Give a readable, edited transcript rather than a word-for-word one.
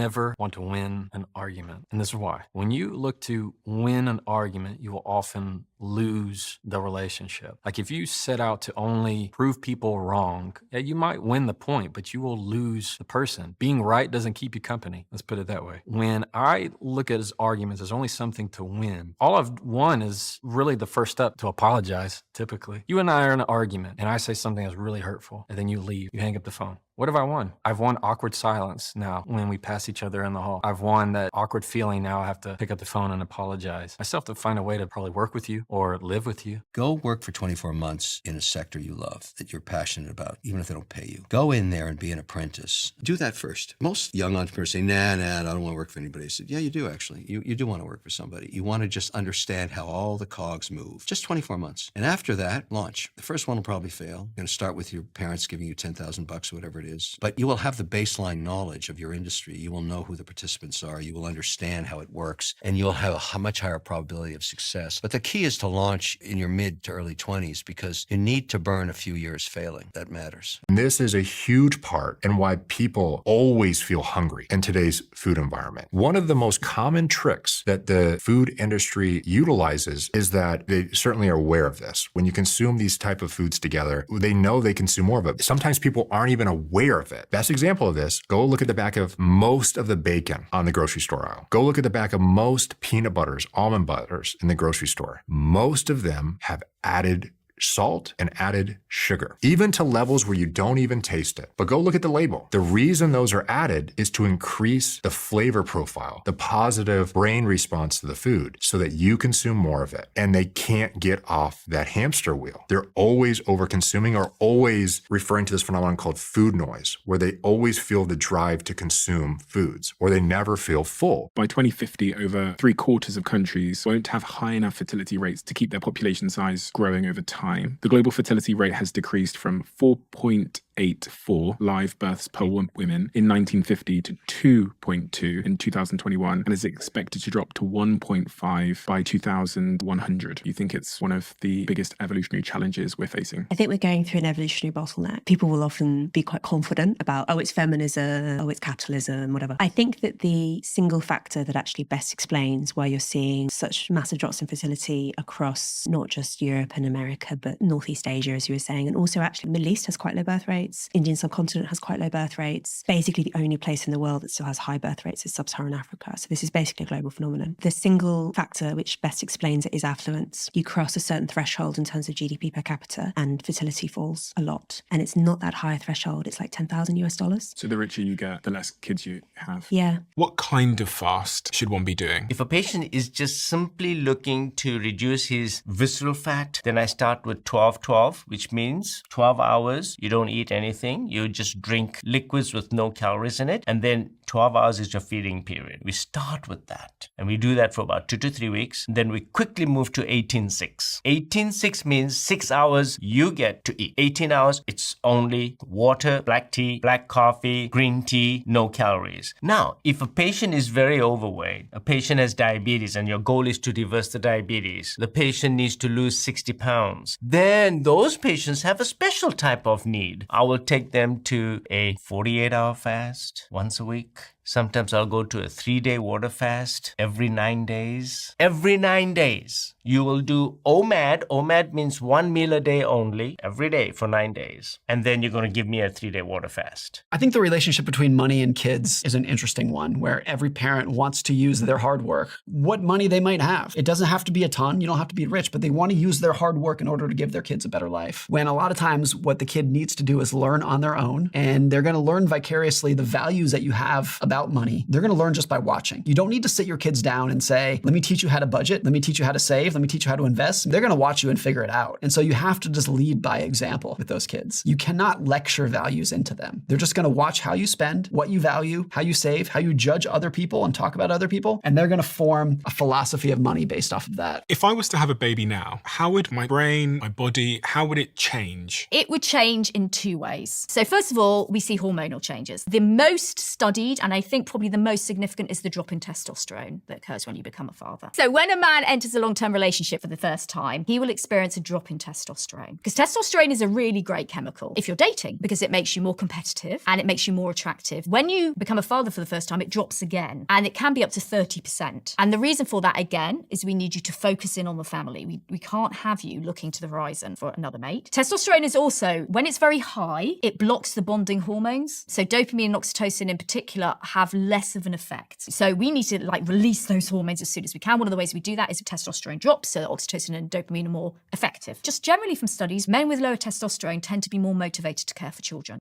never want to win an argument. And this is why. When you look to win an argument, you will often lose the relationship. Like if you set out to only prove people wrong, yeah, you might win the point, but you will lose the person. Being right doesn't keep you company. Let's put it that way. When I look at his arguments, there's only something to win. All I've won is really the first step to apologize, typically. You and I are in an argument, and I say something that's really hurtful, and then you leave. You hang up the phone. What have I won? I've won awkward silence now when we pass each other in the hall. I've won that awkward feeling now I have to pick up the phone and apologize. I still have to find a way to probably work with you or live with you. Go work for 24 months in a sector you love, that you're passionate about, even if they don't pay you. Go in there and be an apprentice. Do that first. Most young entrepreneurs say, nah, I don't want to work for anybody. I said, yeah, you do actually. You do want to work for somebody. You want to just understand how all the cogs move. Just 24 months. And after that, launch. The first one will probably fail. You're going to start with your parents giving you $10,000 or whatever it is. But you will have the baseline knowledge of your industry. You will know who the participants are. You will understand how it works. And you'll have a much higher probability of success. But the key is to launch in your mid to early 20s because you need to burn a few years failing. That matters. And this is a huge part in why people always feel hungry in today's food environment. One of the most common tricks that the food industry utilizes is that they certainly are aware of this. When you consume these type of foods together, they know they consume more of it. Sometimes people aren't even aware of it. Best example of this, go look at the back of most of the bacon on the grocery store aisle. Go look at the back of most peanut butters, almond butters in the grocery store. Most of them have added salt and added sugar, even to levels where you don't even taste it. But go look at the label. The reason those are added is to increase the flavor profile, the positive brain response to the food so that you consume more of it. And they can't get off that hamster wheel. They're always over consuming or always referring to this phenomenon called food noise, where they always feel the drive to consume foods or they never feel full. By 2050, over 3/4 of countries won't have high enough fertility rates to keep their population size growing over time. The global fertility rate has decreased from 4.84 live births per women in 1950 to 2.2 in 2021 and is expected to drop to 1.5 by 2100. You think it's one of the biggest evolutionary challenges we're facing? I think we're going through an evolutionary bottleneck. People will often be quite confident about, oh, it's feminism, oh, it's capitalism, whatever. I think that the single factor that actually best explains why you're seeing such massive drops in fertility across not just Europe and America, but Northeast Asia, as you were saying, and also actually the Middle East has quite low birth rates. Indian subcontinent has quite low birth rates. Basically, the only place in the world that still has high birth rates is sub-Saharan Africa. So this is basically a global phenomenon. The single factor which best explains it is affluence. You cross a certain threshold in terms of GDP per capita and fertility falls a lot. And it's not that high a threshold. It's like $10,000. So the richer you get, the less kids you have. Yeah. What kind of fast should one be doing? If a patient is just simply looking to reduce his visceral fat, then I start with 12-12, which means 12 hours, you don't eat anything, you just drink liquids with no calories in it, and then 12 hours is your feeding period. We start with that, and we do that for about 2 to 3 weeks. Then we quickly move to 18-6. 18-6 means 6 hours you get to eat. 18 hours, it's only water, black tea, black coffee, green tea, no calories. Now, if a patient is very overweight, a patient has diabetes, and your goal is to reverse the diabetes, the patient needs to lose 60 pounds, then those patients have a special type of need. I will take them to a 48-hour fast once a week. Sometimes I'll go to a 3-day water fast every 9 days. Every 9 days, you will do OMAD. OMAD means 1 meal a day only, every day for 9 days. And then you're going to give me a 3-day water fast. I think the relationship between money and kids is an interesting one, where every parent wants to use their hard work, what money they might have. It doesn't have to be a ton. You don't have to be rich, but they want to use their hard work in order to give their kids a better life. When a lot of times what the kid needs to do is learn on their own, and they're going to learn vicariously the values that you have about money. They're going to learn just by watching. You don't need to sit your kids down and say, let me teach you how to budget. Let me teach you how to save. Let me teach you how to invest. They're going to watch you and figure it out. And so you have to just lead by example with those kids. You cannot lecture values into them. They're just going to watch how you spend, what you value, how you save, how you judge other people and talk about other people. And they're going to form a philosophy of money based off of that. If I was to have a baby now, how would my brain, my body, how would it change? It would change in 2 ways. So first of all, we see hormonal changes. The most studied, and I think probably the most significant is the drop in testosterone that occurs when you become a father. So when a man enters a long-term relationship for the first time, he will experience a drop in testosterone. Because testosterone is a really great chemical if you're dating, because it makes you more competitive and it makes you more attractive. When you become a father for the first time, it drops again, and it can be up to 30%. And the reason for that, again, is we need you to focus in on the family. We can't have you looking to the horizon for another mate. Testosterone is also, when it's very high, it blocks the bonding hormones. So dopamine and oxytocin in particular have less of an effect. So we need to release those hormones as soon as we can. One of the ways we do that is if testosterone drops, so oxytocin and dopamine are more effective. Just generally from studies, men with lower testosterone tend to be more motivated to care for children.